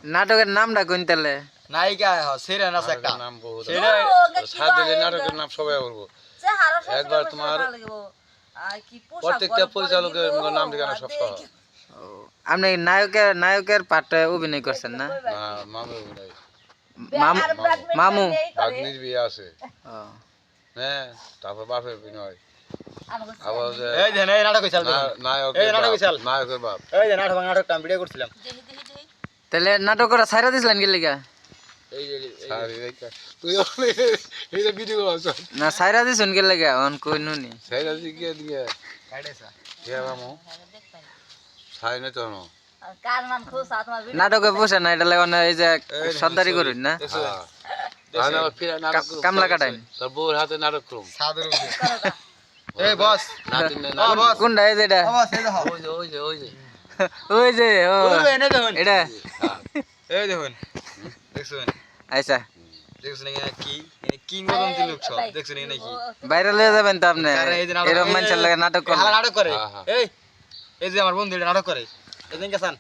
নাটকের নামটা কোন তাহলে? নায়িকা সিরিয়ান আছে একটা নাম বহুত সেটা সাদে নাটকের নাম সবাই বলবো একবার তোমার প্রত্যেকটা পরিচালকের নাম ঠিকানা সব সহ ও, আপনি নায়কের পার্টে অভিনয় করছেন না? না মামু অভিনয় মামু। ভাগ্নির বিয়ে আছে ও, হ্যাঁ তারপর বাপের অভিনয় আবার যে এই দেন এই নাটক চাল এই নাটক চাল নায়কের বাপ এই যে নাটকটা আমি ভিডিও করছিলাম তাহলে নাটক করা ছাইরা দিছিলেন কি লিগা? এই যে সারি রেখা তুই এই যে ভিডিও করছ না ছাইরা দিছুন কি লিগা অন কই নুনি? সাইরা দিকে দিয়ে কাইডেছা কে মামু সাই না তো না নাটকে বসে না এটা লাগে এই যে সর্দারি করুন না? আনা ফিরা নাটক কামলা কাটাইন তোর বউর হাতে নাটক করুম সাদের উপরে এই বস নাতিন না বস কোনটা এই যে এটা? বস এই দেখো ওই যে ওই যে ও ওই এনে দেখুন এটা এই দেখুন দেখুন আচ্ছা দেখুন এখানে কি এখানে কিংবদন্তি লোক সব দেখুন এখানে কি বাইরে লয়ে যাবেন তো আপনি কারণ এই যে নাটক- এরকম মানুষের লাগে নাটক হালা করেন। নাটক করে হ্যাঁ, হ্যাঁ। এই যে আমার বন্ধু এটা নাটক করে এদিন গেছেন